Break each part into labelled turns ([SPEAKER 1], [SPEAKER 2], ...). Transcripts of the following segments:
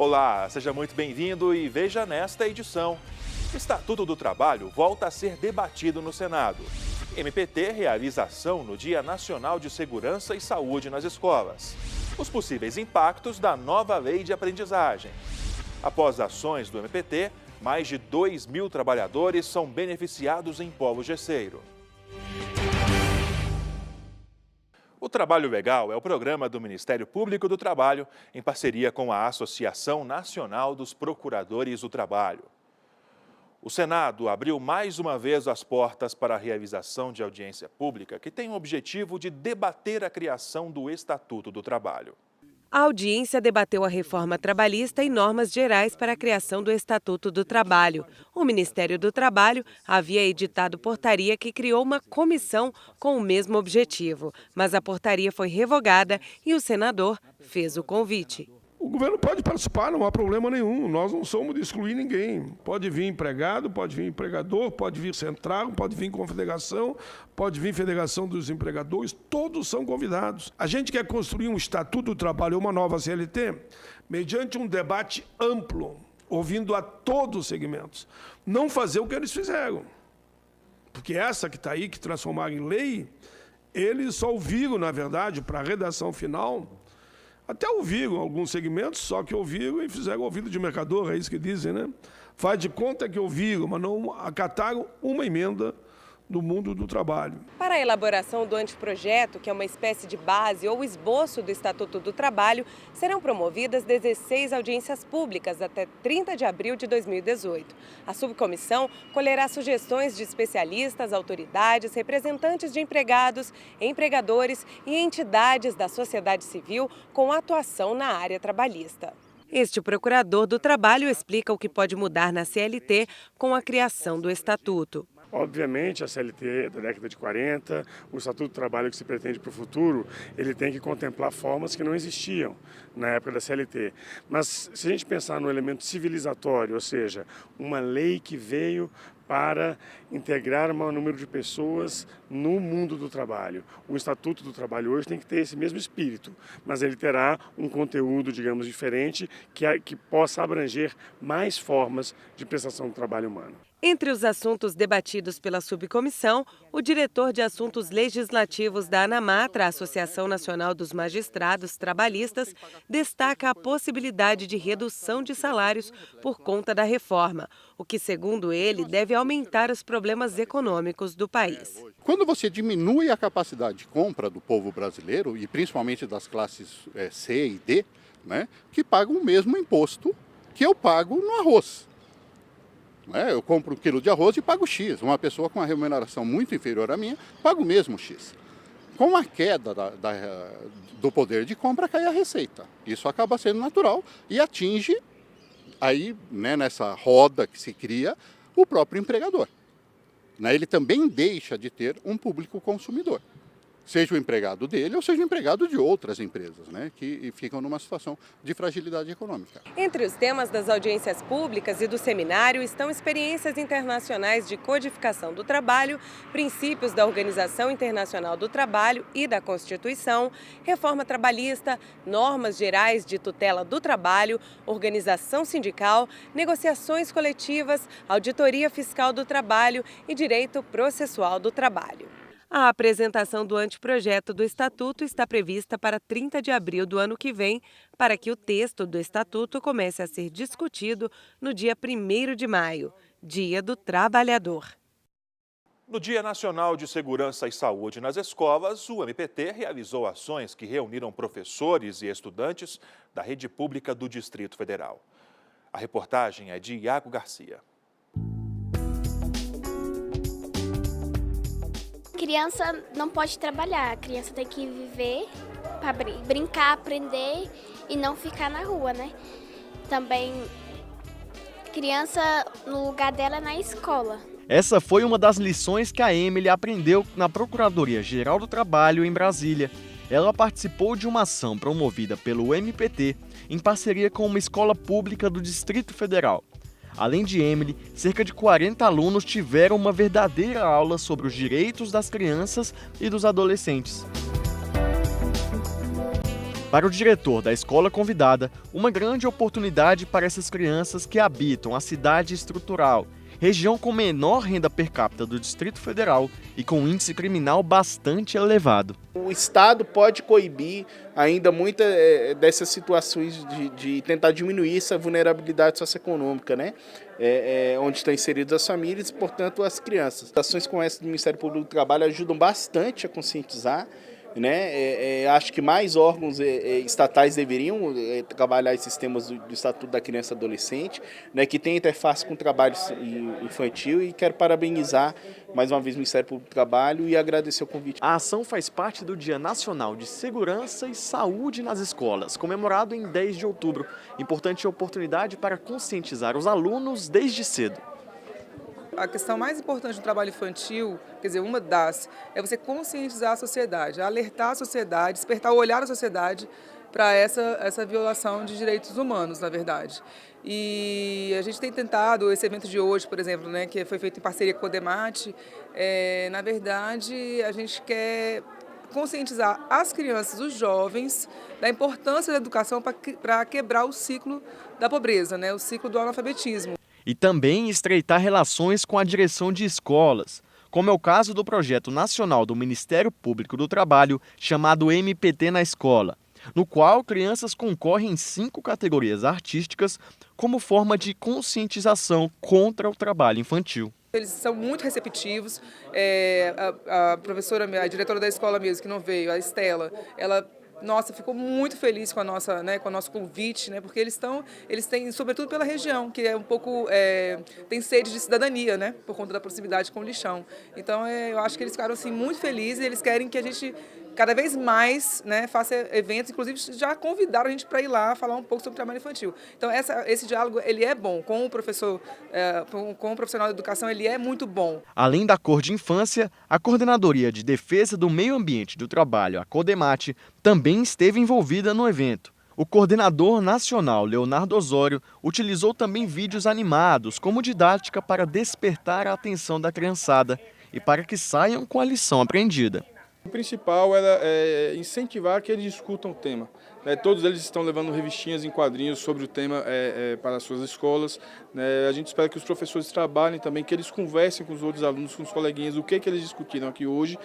[SPEAKER 1] Olá, seja muito bem-vindo e veja nesta edição. O Estatuto do Trabalho volta a ser debatido no Senado. MPT realiza ação no Dia Nacional de Segurança e Saúde nas escolas. Os possíveis impactos da nova lei de aprendizagem. Após ações do MPT, mais de 2.000 trabalhadores são beneficiados em polo gesseiro. O Trabalho Legal é o programa do Ministério Público do Trabalho, em parceria com a Associação Nacional dos Procuradores do Trabalho. O Senado abriu mais uma vez as portas para a realização de audiência pública, que tem o objetivo de debater a criação do Estatuto do Trabalho.
[SPEAKER 2] A audiência debateu a reforma trabalhista e normas gerais para a criação do Estatuto do Trabalho. O Ministério do Trabalho havia editado portaria que criou uma comissão com o mesmo objetivo, mas a portaria foi revogada e o senador fez o convite.
[SPEAKER 3] O governo pode participar, não há problema nenhum. Nós não somos de excluir ninguém. Pode vir empregado, pode vir empregador, pode vir central, pode vir confederação, pode vir federação dos empregadores. Todos são convidados. A gente quer construir um Estatuto do Trabalho, uma nova CLT, mediante um debate amplo, ouvindo a todos os segmentos. Não fazer o que eles fizeram. Porque essa que está aí, que transformaram em lei, eles só ouviram, na verdade, para a redação final. Até ouviram alguns segmentos, só que ouviram e fizeram ouvido de mercador, é isso que dizem, né? Faz de conta que ouviram, mas não acataram uma emenda do mundo do trabalho.
[SPEAKER 2] Para a elaboração do anteprojeto, que é uma espécie de base ou esboço do Estatuto do Trabalho, serão promovidas 16 audiências públicas até 30 de abril de 2018. A subcomissão colherá sugestões de especialistas, autoridades, representantes de empregados, empregadores e entidades da sociedade civil com atuação na área trabalhista. Este procurador do trabalho explica o que pode mudar na CLT com a criação do Estatuto.
[SPEAKER 4] Obviamente, a CLT da década de 40, o Estatuto do Trabalho que se pretende para o futuro, ele tem que contemplar formas que não existiam na época da CLT. Mas se a gente pensar no elemento civilizatório, ou seja, uma lei que veio para integrar o maior número de pessoas no mundo do trabalho. O Estatuto do Trabalho hoje tem que ter esse mesmo espírito, mas ele terá um conteúdo, digamos, diferente, que possa abranger mais formas de prestação do trabalho humano.
[SPEAKER 2] Entre os assuntos debatidos pela subcomissão, o diretor de Assuntos Legislativos da ANAMATRA, Associação Nacional dos Magistrados Trabalhistas, destaca a possibilidade de redução de salários por conta da reforma, o que, segundo ele, deve aumentar os problemas econômicos do país.
[SPEAKER 5] Quando você diminui a capacidade de compra do povo brasileiro, e principalmente das classes C e D, né, que pagam o mesmo imposto que eu pago no arroz. Eu compro 1 quilo de arroz e pago X. Uma pessoa com uma remuneração muito inferior à minha paga o mesmo X. Com a queda do poder de compra, cai a receita. Isso acaba sendo natural e atinge, aí, né, nessa roda que se cria, o próprio empregador. Ele também deixa de ter um público consumidor. Seja o empregado dele ou seja o empregado de outras empresas, né, que ficam numa situação de fragilidade econômica.
[SPEAKER 2] Entre os temas das audiências públicas e do seminário estão experiências internacionais de codificação do trabalho, princípios da Organização Internacional do Trabalho e da Constituição, reforma trabalhista, normas gerais de tutela do trabalho, organização sindical, negociações coletivas, auditoria fiscal do trabalho e direito processual do trabalho. A apresentação do anteprojeto do Estatuto está prevista para 30 de abril do ano que vem, para que o texto do Estatuto comece a ser discutido no dia 1º de maio, Dia do Trabalhador.
[SPEAKER 1] No Dia Nacional de Segurança e Saúde nas escolas, o MPT realizou ações que reuniram professores e estudantes da rede pública do Distrito Federal. A reportagem é de Iago Garcia.
[SPEAKER 6] Criança não pode trabalhar, a criança tem que viver para brincar, aprender e não ficar na rua, né? Também, criança, no lugar dela é na escola.
[SPEAKER 7] Essa foi uma das lições que a Emily aprendeu na Procuradoria-Geral do Trabalho em Brasília. Ela participou de uma ação promovida pelo MPT em parceria com uma escola pública do Distrito Federal. Além de Emily, cerca de 40 alunos tiveram uma verdadeira aula sobre os direitos das crianças e dos adolescentes. Para o diretor da escola convidada, uma grande oportunidade para essas crianças que habitam a cidade estrutural, região com menor renda per capita do Distrito Federal e com índice criminal bastante elevado.
[SPEAKER 8] O Estado pode coibir ainda muitas dessas situações de tentar diminuir essa vulnerabilidade socioeconômica, né? Onde estão inseridas as famílias e, portanto, as crianças. Ações como essa do Ministério Público do Trabalho ajudam bastante a conscientizar, né? Acho que mais órgãos estatais deveriam trabalhar esses temas do Estatuto da Criança e Adolescente, né, que tem interface com o trabalho infantil, e quero parabenizar mais uma vez o Ministério Público do Trabalho e agradecer o convite.
[SPEAKER 7] A ação faz parte do Dia Nacional de Segurança e Saúde nas Escolas, comemorado em 10 de outubro. Importante oportunidade para conscientizar os alunos desde cedo.
[SPEAKER 9] A questão mais importante do trabalho infantil, quer dizer, uma das, é você conscientizar a sociedade, alertar a sociedade, despertar o olhar da sociedade para essa violação de direitos humanos, na verdade. E a gente tem tentado, esse evento de hoje, por exemplo, né, que foi feito em parceria com o Codemate, na verdade, a gente quer conscientizar as crianças, os jovens, da importância da educação para quebrar o ciclo da pobreza, né, o ciclo do analfabetismo.
[SPEAKER 7] E também estreitar relações com a direção de escolas, como é o caso do projeto nacional do Ministério Público do Trabalho, chamado MPT na Escola, no qual crianças concorrem em 5 categorias artísticas como forma de conscientização contra o trabalho infantil.
[SPEAKER 9] Eles são muito receptivos, a professora, a diretora da escola mesmo, que não veio, a Estela, ela... Nossa, ficou muito feliz com a nossa, né, com o nosso convite, né, porque eles têm, sobretudo pela região, que é um pouco, tem sede de cidadania, né, por conta da proximidade com o lixão. Então, eu acho que eles ficaram assim, muito felizes, e eles querem que a gente cada vez mais, né, faça eventos, inclusive já convidaram a gente para ir lá falar um pouco sobre o trabalho infantil. Então, esse diálogo, ele é bom, com o professor, com o profissional da educação, ele é muito bom.
[SPEAKER 7] Além da Cor de Infância, a Coordenadoria de Defesa do Meio Ambiente do Trabalho, a Codemate, também esteve envolvida no evento. O coordenador nacional, Leonardo Osório, utilizou também vídeos animados como didática para despertar a atenção da criançada e para que saiam com a lição aprendida.
[SPEAKER 10] O principal era incentivar que eles discutam o tema. Todos eles estão levando revistinhas em quadrinhos sobre o tema para as suas escolas. A gente espera que os professores trabalhem também, que eles conversem com os outros alunos, com os coleguinhas, o que eles discutiram aqui hoje,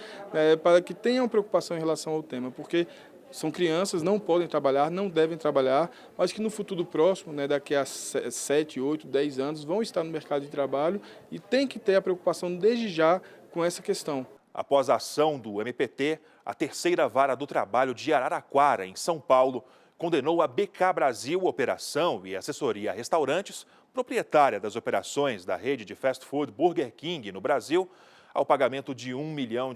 [SPEAKER 10] para que tenham preocupação em relação ao tema, porque são crianças, não podem trabalhar, não devem trabalhar, mas que no futuro próximo, daqui a 7, 8, 10 anos, vão estar no mercado de trabalho e tem que ter a preocupação desde já com essa questão.
[SPEAKER 1] Após a ação do MPT, a terceira vara do trabalho de Araraquara, em São Paulo, condenou a BK Brasil Operação e Assessoria a Restaurantes, proprietária das operações da rede de fast food Burger King no Brasil, ao pagamento de R$1 milhão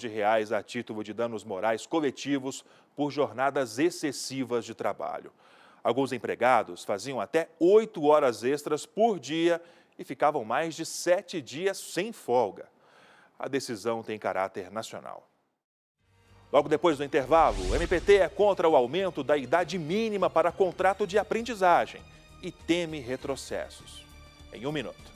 [SPEAKER 1] a título de danos morais coletivos por jornadas excessivas de trabalho. Alguns empregados faziam até 8 horas extras por dia e ficavam mais de 7 dias sem folga. A decisão tem caráter nacional. Logo depois do intervalo, o MPT é contra o aumento da idade mínima para contrato de aprendizagem e teme retrocessos. Em 1 minuto.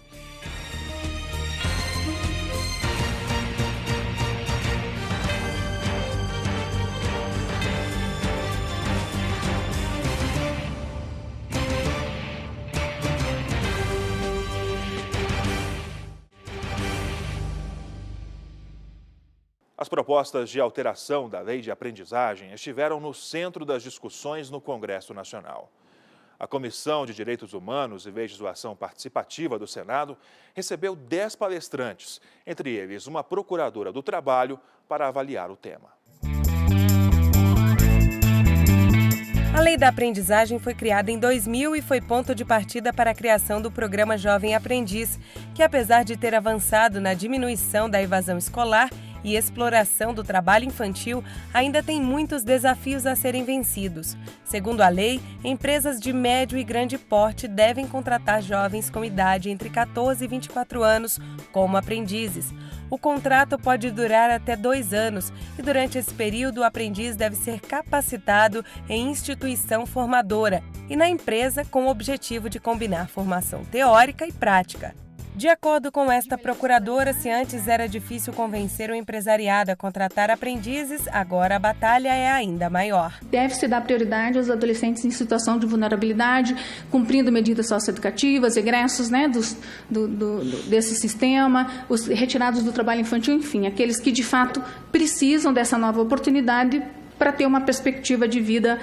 [SPEAKER 1] As propostas de alteração da lei de aprendizagem estiveram no centro das discussões no Congresso Nacional. A Comissão de Direitos Humanos e Legislação Participativa do Senado recebeu 10 palestrantes, entre eles uma procuradora do trabalho, para avaliar o tema.
[SPEAKER 2] A Lei da Aprendizagem foi criada em 2000 e foi ponto de partida para a criação do programa Jovem Aprendiz, que apesar de ter avançado na diminuição da evasão escolar e exploração do trabalho infantil, ainda tem muitos desafios a serem vencidos. Segundo a lei, empresas de médio e grande porte devem contratar jovens com idade entre 14 e 24 anos como aprendizes. O contrato pode durar até 2 anos e durante esse período o aprendiz deve ser capacitado em instituição formadora e na empresa com o objetivo de combinar formação teórica e prática. De acordo com esta procuradora, se antes era difícil convencer o empresariado a contratar aprendizes, agora a batalha é ainda maior.
[SPEAKER 11] Deve-se dar prioridade aos adolescentes em situação de vulnerabilidade, cumprindo medidas socioeducativas, egressos, né, desse sistema, os retirados do trabalho infantil, enfim, aqueles que de fato precisam dessa nova oportunidade para ter uma perspectiva de vida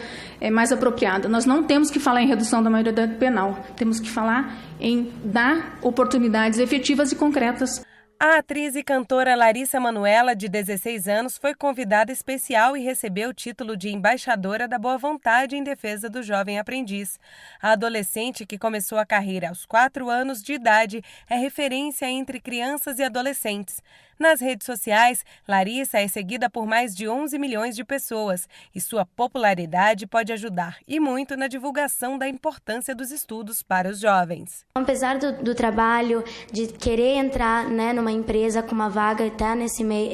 [SPEAKER 11] mais apropriada. Nós não temos que falar em redução da maioridade penal, temos que falar em dar oportunidades efetivas e concretas.
[SPEAKER 2] A atriz e cantora Larissa Manoela, de 16 anos, foi convidada especial e recebeu o título de embaixadora da boa vontade em defesa do jovem aprendiz. A adolescente, que começou a carreira aos 4 anos de idade, é referência entre crianças e adolescentes. Nas redes sociais, Larissa é seguida por mais de 11 milhões de pessoas e sua popularidade pode ajudar e muito na divulgação da importância dos estudos para os jovens.
[SPEAKER 12] Apesar do trabalho, de querer entrar, né, numa empresa com uma vaga e estar nesse meio...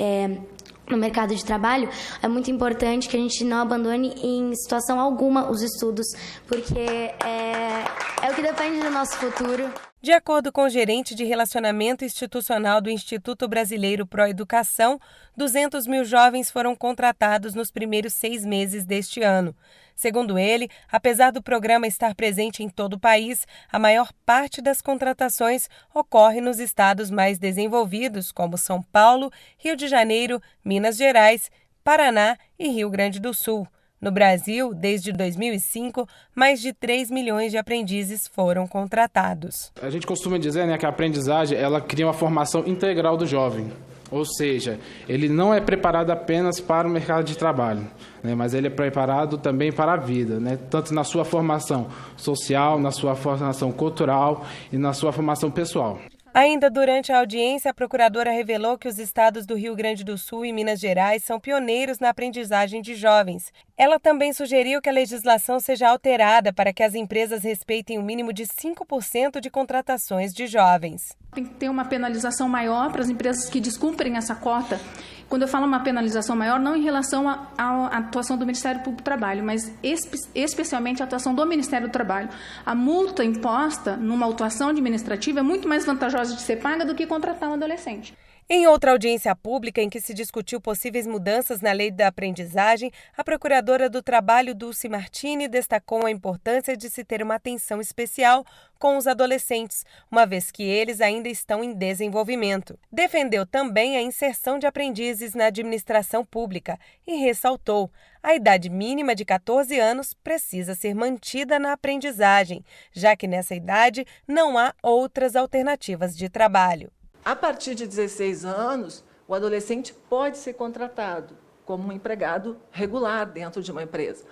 [SPEAKER 12] no mercado de trabalho, é muito importante que a gente não abandone em situação alguma os estudos, porque é o que depende do nosso futuro.
[SPEAKER 2] De acordo com o gerente de relacionamento institucional do Instituto Brasileiro Pro Educação, 200 mil jovens foram contratados nos primeiros 6 meses deste ano. Segundo ele, apesar do programa estar presente em todo o país, a maior parte das contratações ocorre nos estados mais desenvolvidos, como São Paulo, Rio de Janeiro, Minas Gerais, Paraná e Rio Grande do Sul. No Brasil, desde 2005, mais de 3 milhões de aprendizes foram contratados.
[SPEAKER 13] A gente costuma dizer, né, que a aprendizagem ela cria uma formação integral do jovem. Ou seja, ele não é preparado apenas para o mercado de trabalho, né, mas ele é preparado também para a vida, né, tanto na sua formação social, na sua formação cultural e na sua formação pessoal.
[SPEAKER 2] Ainda durante a audiência, a procuradora revelou que os estados do Rio Grande do Sul e Minas Gerais são pioneiros na aprendizagem de jovens. Ela também sugeriu que a legislação seja alterada para que as empresas respeitem o mínimo de 5% de contratações de jovens.
[SPEAKER 11] Tem que ter uma penalização maior para as empresas que descumprem essa cota. Quando eu falo uma penalização maior, não em relação à atuação do Ministério Público do Trabalho, mas especialmente a atuação do Ministério do Trabalho. A multa imposta numa autuação administrativa é muito mais vantajosa de ser paga do que contratar um adolescente.
[SPEAKER 2] Em outra audiência pública em que se discutiu possíveis mudanças na lei da aprendizagem, a procuradora do Trabalho, Dulce Martini, destacou a importância de se ter uma atenção especial com os adolescentes, uma vez que eles ainda estão em desenvolvimento. Defendeu também a inserção de aprendizes na administração pública e ressaltou: a idade mínima de 14 anos precisa ser mantida na aprendizagem, já que nessa idade não há outras alternativas de trabalho.
[SPEAKER 14] A partir de 16 anos, o adolescente pode ser contratado como um empregado regular dentro de uma empresa.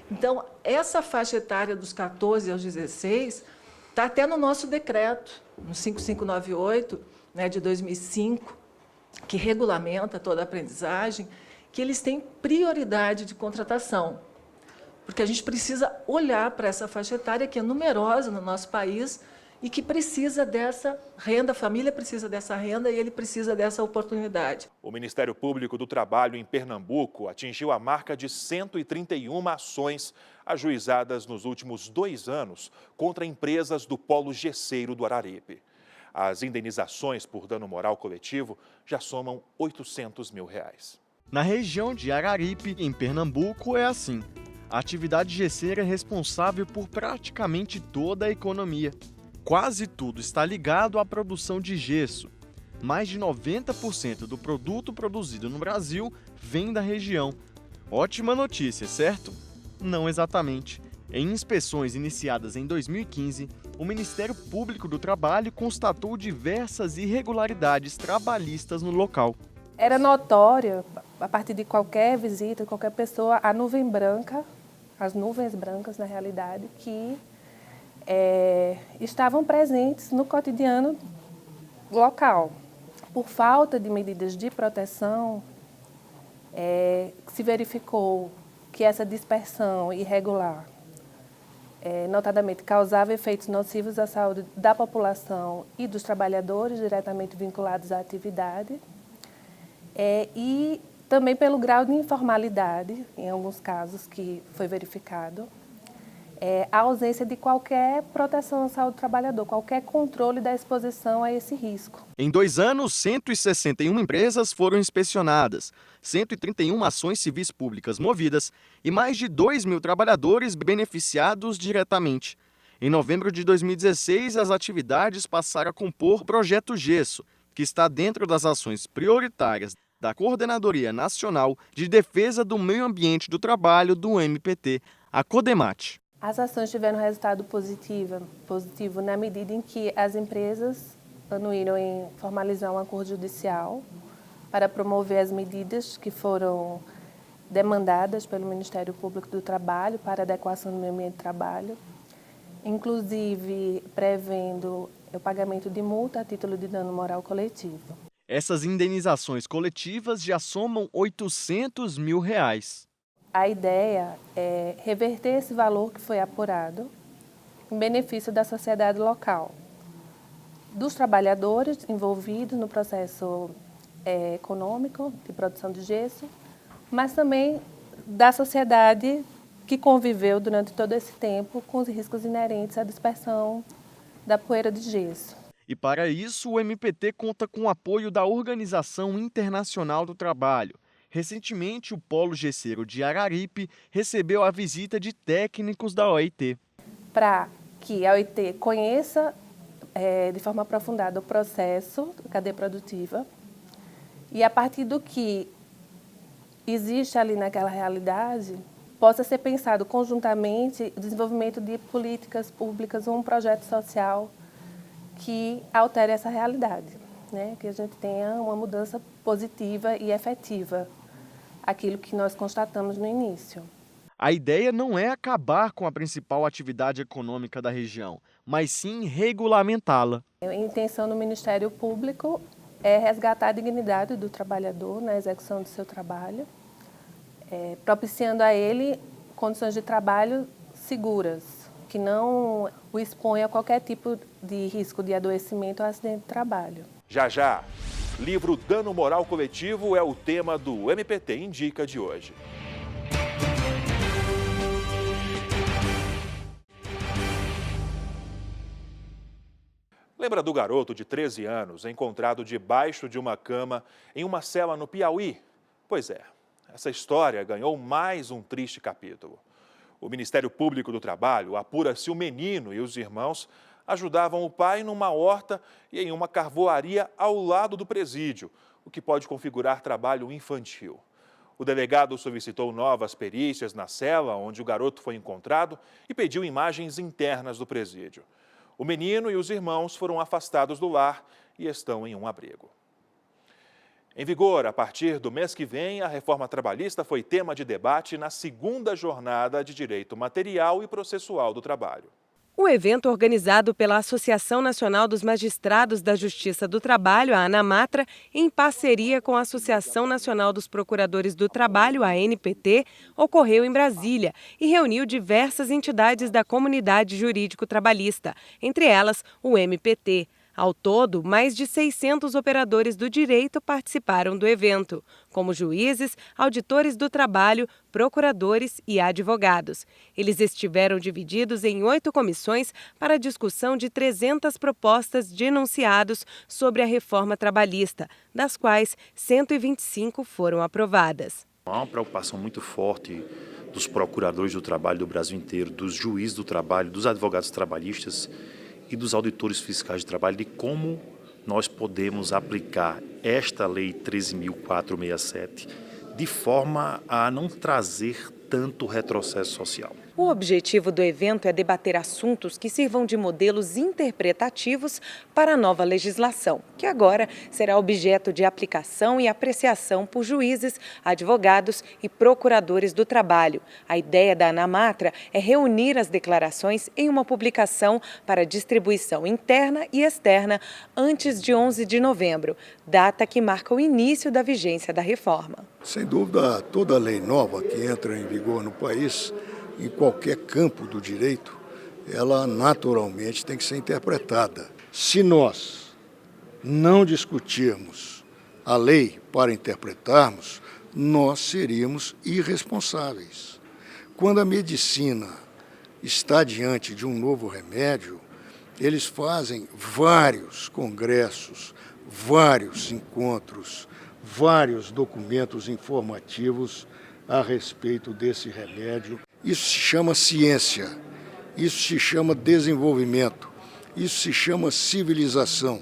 [SPEAKER 14] Então, essa faixa etária dos 14 aos 16 está até no nosso decreto, no 5598, né, de 2005, que regulamenta toda a aprendizagem, que eles têm prioridade de contratação. Porque a gente precisa olhar para essa faixa etária que é numerosa no nosso país, e que precisa dessa renda, a família precisa dessa renda e ele precisa dessa oportunidade.
[SPEAKER 1] O Ministério Público do Trabalho em Pernambuco atingiu a marca de 131 ações ajuizadas nos últimos 2 anos contra empresas do polo gesseiro do Araripe. As indenizações por dano moral coletivo já somam R$800 mil.
[SPEAKER 7] Na região de Araripe, em Pernambuco, é assim. A atividade gesseira é responsável por praticamente toda a economia. Quase tudo está ligado à produção de gesso. Mais de 90% do produto produzido no Brasil vem da região. Ótima notícia, certo? Não exatamente. Em inspeções iniciadas em 2015, o Ministério Público do Trabalho constatou diversas irregularidades trabalhistas no local.
[SPEAKER 15] Era notória, a partir de qualquer visita, qualquer pessoa, a nuvem branca, as nuvens brancas, na realidade, que estavam presentes no cotidiano local. Por falta de medidas de proteção, se verificou que essa dispersão irregular, notadamente, causava efeitos nocivos à saúde da população e dos trabalhadores diretamente vinculados à atividade, e também pelo grau de informalidade, em alguns casos que foi verificado, a ausência de qualquer proteção à saúde do trabalhador, qualquer controle da exposição a esse risco.
[SPEAKER 7] Em 2 anos, 161 empresas foram inspecionadas, 131 ações civis públicas movidas e mais de 2.000 trabalhadores beneficiados diretamente. Em novembro de 2016, as atividades passaram a compor o Projeto Gesso, que está dentro das ações prioritárias da Coordenadoria Nacional de Defesa do Meio Ambiente do Trabalho do MPT, a CODEMAT.
[SPEAKER 15] As ações tiveram resultado positivo na medida em que as empresas anuíram em formalizar um acordo judicial para promover as medidas que foram demandadas pelo Ministério Público do Trabalho para adequação do meio ambiente do trabalho, inclusive prevendo o pagamento de multa a título de dano moral coletivo.
[SPEAKER 7] Essas indenizações coletivas já somam R$ 800 mil.
[SPEAKER 15] A ideia é reverter esse valor que foi apurado em benefício da sociedade local, dos trabalhadores envolvidos no processo econômico de produção de gesso, mas também da sociedade que conviveu durante todo esse tempo com os riscos inerentes à dispersão da poeira de gesso.
[SPEAKER 7] E para isso, o MPT conta com o apoio da Organização Internacional do Trabalho. Recentemente, o Polo Gesseiro de Araripe recebeu a visita de técnicos da OIT.
[SPEAKER 15] Para que a OIT conheça de forma aprofundada o processo da cadeia produtiva e, a partir do que existe ali naquela realidade, possa ser pensado conjuntamente o desenvolvimento de políticas públicas ou um projeto social que altere essa realidade, né? Que a gente tenha uma mudança positiva e efetiva, aquilo que nós constatamos no início.
[SPEAKER 7] A ideia não é acabar com a principal atividade econômica da região, mas sim regulamentá-la.
[SPEAKER 15] A intenção do Ministério Público é resgatar a dignidade do trabalhador na execução do seu trabalho, propiciando a ele condições de trabalho seguras, que não o exponha a qualquer tipo de risco de adoecimento ou acidente de trabalho.
[SPEAKER 1] Já, livro Dano Moral Coletivo é o tema do MPT Indica de hoje. Lembra do garoto de 13 anos encontrado debaixo de uma cama em uma cela no Piauí? Pois é, essa história ganhou mais um triste capítulo. O Ministério Público do Trabalho apura se o menino e os irmãos ajudavam o pai numa horta e em uma carvoaria ao lado do presídio, o que pode configurar trabalho infantil. O delegado solicitou novas perícias na cela onde o garoto foi encontrado e pediu imagens internas do presídio. O menino e os irmãos foram afastados do lar e estão em um abrigo. Em vigor, a partir do mês que vem, a reforma trabalhista foi tema de debate na segunda jornada de Direito Material e Processual do Trabalho.
[SPEAKER 2] O evento, organizado pela Associação Nacional dos Magistrados da Justiça do Trabalho, a ANAMATRA, em parceria com a Associação Nacional dos Procuradores do Trabalho, a ANPT, ocorreu em Brasília e reuniu diversas entidades da comunidade jurídico-trabalhista, entre elas o MPT. Ao todo, mais de 600 operadores do direito participaram do evento, como juízes, auditores do trabalho, procuradores e advogados. Eles estiveram divididos em 8 comissões para a discussão de 300 propostas de enunciados sobre a reforma trabalhista, das quais 125 foram aprovadas.
[SPEAKER 16] Há uma preocupação muito forte dos procuradores do trabalho do Brasil inteiro, dos juízes do trabalho, dos advogados trabalhistas e dos auditores fiscais de trabalho, de como nós podemos aplicar esta Lei 13.467 de forma a não trazer tanto retrocesso social.
[SPEAKER 2] O objetivo do evento é debater assuntos que sirvam de modelos interpretativos para a nova legislação, que agora será objeto de aplicação e apreciação por juízes, advogados e procuradores do trabalho. A ideia da ANAMATRA é reunir as declarações em uma publicação para distribuição interna e externa antes de 11 de novembro, data que marca o início da vigência da reforma.
[SPEAKER 17] Sem dúvida, toda lei nova que entra em vigor no país, em qualquer campo do direito, ela naturalmente tem que ser interpretada. Se nós não discutirmos a lei para interpretarmos, nós seríamos irresponsáveis. Quando a medicina está diante de um novo remédio, eles fazem vários congressos, vários encontros, vários documentos informativos a respeito desse remédio. Isso se chama ciência, isso se chama desenvolvimento, isso se chama civilização,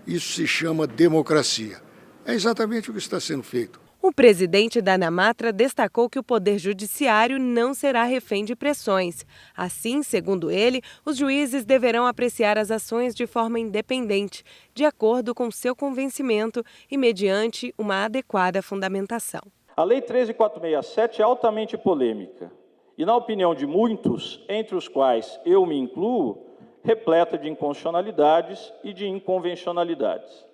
[SPEAKER 17] isso se chama democracia. É exatamente o que está sendo feito.
[SPEAKER 2] O presidente da ANAMATRA destacou que o Poder Judiciário não será refém de pressões. Assim, segundo ele, os juízes deverão apreciar as ações de forma independente, de acordo com seu convencimento e mediante uma adequada fundamentação.
[SPEAKER 18] A Lei 13.467 é altamente polêmica e, na opinião de muitos, entre os quais eu me incluo, repleta de inconstitucionalidades e de inconvencionalidades.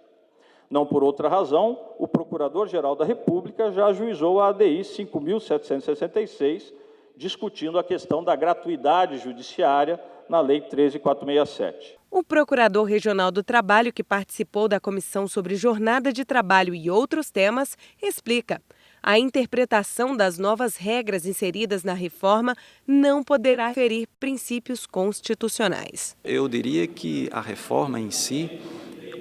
[SPEAKER 18] Não por outra razão, o Procurador-Geral da República já ajuizou a ADI 5.766, discutindo a questão da gratuidade judiciária na Lei 13.467.
[SPEAKER 2] O Procurador Regional do Trabalho, que participou da Comissão sobre Jornada de Trabalho e outros temas, explica: a interpretação das novas regras inseridas na reforma não poderá ferir princípios constitucionais.
[SPEAKER 19] Eu diria que a reforma em si,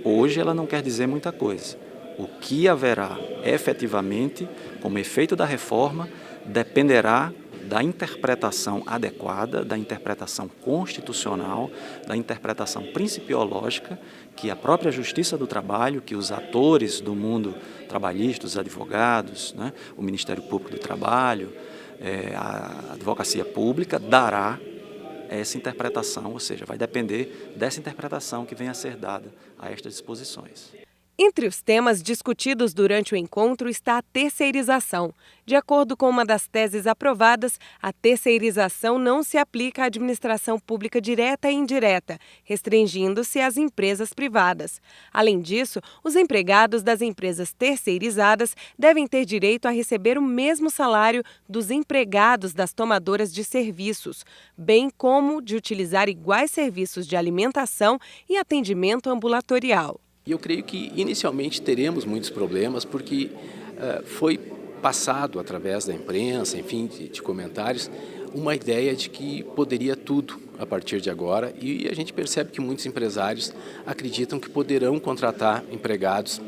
[SPEAKER 19] hoje, ela não quer dizer muita coisa. O que haverá efetivamente como efeito da reforma dependerá da interpretação adequada, da interpretação constitucional, da interpretação principiológica que a própria Justiça do Trabalho, que os atores do mundo trabalhista, os advogados, né, o Ministério Público do Trabalho, a Advocacia Pública, dará essa interpretação, ou seja, vai depender dessa interpretação que venha a ser dada a estas disposições.
[SPEAKER 2] Entre os temas discutidos durante o encontro está a terceirização. De acordo com uma das teses aprovadas, a terceirização não se aplica à administração pública direta e indireta, restringindo-se às empresas privadas. Além disso, os empregados das empresas terceirizadas devem ter direito a receber o mesmo salário dos empregados das tomadoras de serviços, bem como de utilizar iguais serviços de alimentação e atendimento ambulatorial.
[SPEAKER 20] E eu creio que inicialmente teremos muitos problemas porque foi passado através da imprensa, enfim, de comentários, uma ideia de que poderia tudo a partir de agora, e a gente percebe que muitos empresários acreditam que poderão contratar empregados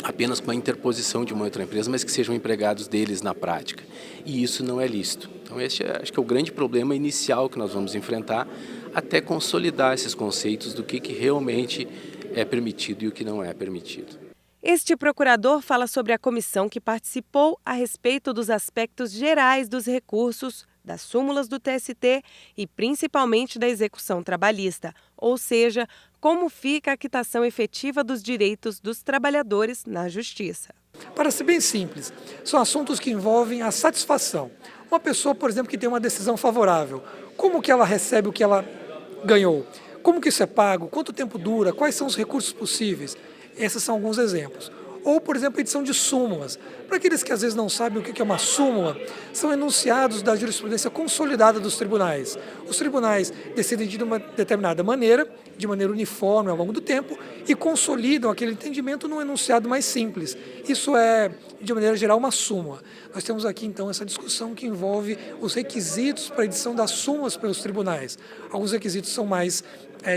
[SPEAKER 20] apenas com a interposição de uma outra empresa, mas que sejam empregados deles na prática. E isso não é lícito. Então esse acho que é o grande problema inicial que nós vamos enfrentar até consolidar esses conceitos do que realmente é permitido e o que não é permitido.
[SPEAKER 2] Este procurador fala sobre a comissão que participou a respeito dos aspectos gerais dos recursos, das súmulas do TST e principalmente da execução trabalhista, ou seja, como fica a quitação efetiva dos direitos dos trabalhadores na Justiça.
[SPEAKER 21] Para ser bem simples, são assuntos que envolvem a satisfação. Uma pessoa, por exemplo, que tem uma decisão favorável, como que ela recebe o que ela ganhou? Como que isso é pago? Quanto tempo dura? Quais são os recursos possíveis? Esses são alguns exemplos. Ou, por exemplo, a edição de súmulas. Para aqueles que às vezes não sabem o que é uma súmula, são enunciados da jurisprudência consolidada dos tribunais. Os tribunais decidem de uma determinada maneira, de maneira uniforme ao longo do tempo, e consolidam aquele entendimento num enunciado mais simples. Isso é, de maneira geral, uma súmula. Nós temos aqui, então, essa discussão que envolve os requisitos para a edição das súmulas pelos tribunais. Alguns requisitos são mais,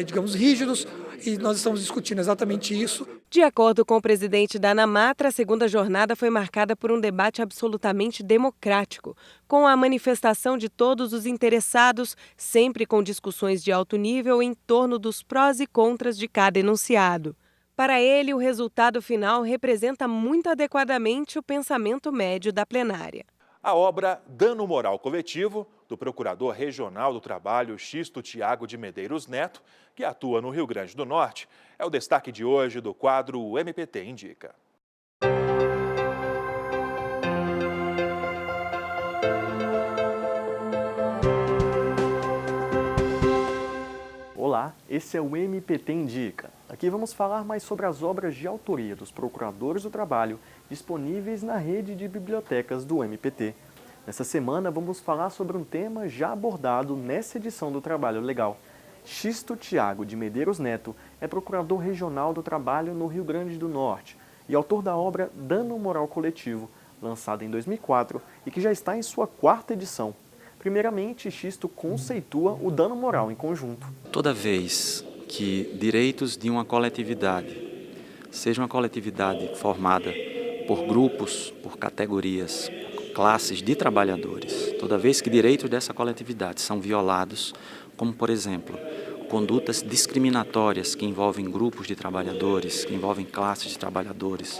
[SPEAKER 21] digamos, rígidos, e nós estamos discutindo exatamente isso.
[SPEAKER 2] De acordo com o presidente da ANAMATRA, a segunda jornada foi marcada por um debate absolutamente democrático, com a manifestação de todos os interessados, sempre com discussões de alto nível em torno dos prós e contras de cada enunciado. Para ele, o resultado final representa muito adequadamente o pensamento médio da plenária.
[SPEAKER 1] A obra Dano Moral Coletivo, do Procurador Regional do Trabalho, Xisto Tiago de Medeiros Neto, que atua no Rio Grande do Norte, é o destaque de hoje do quadro O MPT Indica.
[SPEAKER 7] Olá, esse é o MPT Indica. Aqui vamos falar mais sobre as obras de autoria dos Procuradores do Trabalho disponíveis na rede de bibliotecas do MPT. Nessa semana vamos falar sobre um tema já abordado nessa edição do Trabalho Legal. Xisto Tiago de Medeiros Neto é Procurador Regional do Trabalho no Rio Grande do Norte e autor da obra Dano Moral Coletivo, lançada em 2004 e que já está em sua 4ª edição. Primeiramente, Xisto conceitua o dano moral em conjunto.
[SPEAKER 19] Toda vez que direitos de uma coletividade, seja uma coletividade formada por grupos, por categorias, classes de trabalhadores, toda vez que direitos dessa coletividade são violados, como por exemplo, condutas discriminatórias que envolvem grupos de trabalhadores, que envolvem classes de trabalhadores,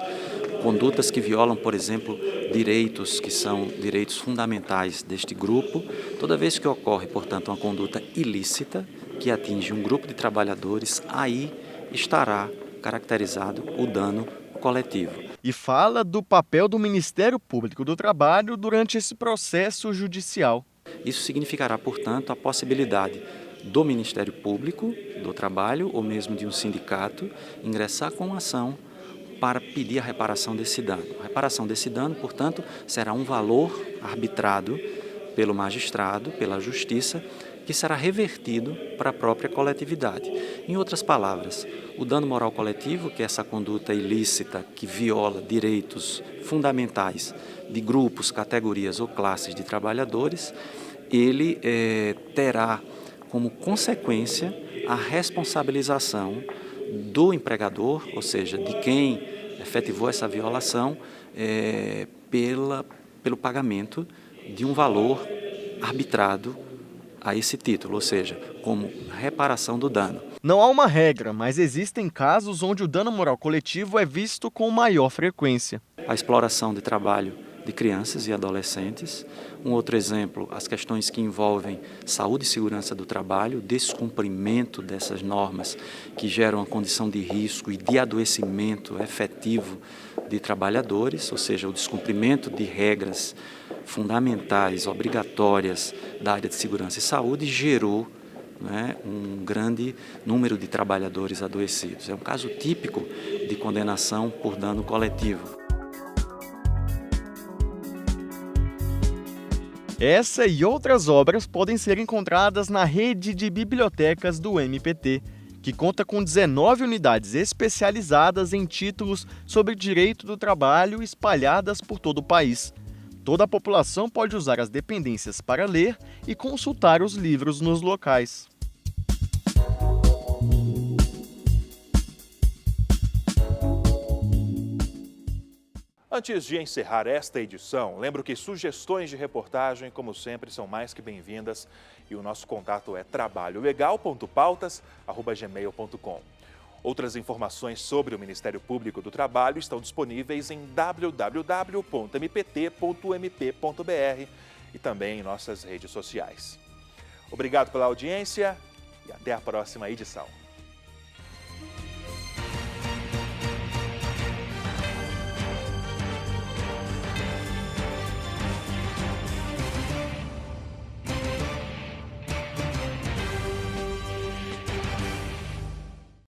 [SPEAKER 19] condutas que violam, por exemplo, direitos que são direitos fundamentais deste grupo, toda vez que ocorre, portanto, uma conduta ilícita que atinge um grupo de trabalhadores, aí estará caracterizado o dano coletivo.
[SPEAKER 7] E fala do papel do Ministério Público do Trabalho durante esse processo judicial.
[SPEAKER 19] Isso significará, portanto, a possibilidade do Ministério Público do Trabalho, ou mesmo de um sindicato, ingressar com uma ação para pedir a reparação desse dano. A reparação desse dano, portanto, será um valor arbitrado pelo magistrado, pela justiça, que será revertido para a própria coletividade. Em outras palavras, o dano moral coletivo, que é essa conduta ilícita que viola direitos fundamentais de grupos, categorias ou classes de trabalhadores, ele terá como consequência a responsabilização do empregador, ou seja, de quem efetivou essa violação, pelo pagamento de um valor arbitrado a esse título, ou seja, como reparação do dano.
[SPEAKER 7] Não há uma regra, mas existem casos onde o dano moral coletivo é visto com maior frequência.
[SPEAKER 19] A exploração de trabalho de crianças e adolescentes. Um outro exemplo, as questões que envolvem saúde e segurança do trabalho, descumprimento dessas normas que geram uma condição de risco e de adoecimento efetivo de trabalhadores, ou seja, o descumprimento de regras fundamentais, obrigatórias da área de segurança e saúde gerou um grande número de trabalhadores adoecidos. É um caso típico de condenação por dano coletivo.
[SPEAKER 7] Essa e outras obras podem ser encontradas na rede de bibliotecas do MPT, que conta com 19 unidades especializadas em títulos sobre direito do trabalho espalhadas por todo o país. Toda a população pode usar as dependências para ler e consultar os livros nos locais.
[SPEAKER 1] Antes de encerrar esta edição, lembro que sugestões de reportagem, como sempre, são mais que bem-vindas e o nosso contato é trabalholegal.pautas@gmail.com. Outras informações sobre o Ministério Público do Trabalho estão disponíveis em www.mpt.mp.br e também em nossas redes sociais. Obrigado pela audiência e até a próxima edição.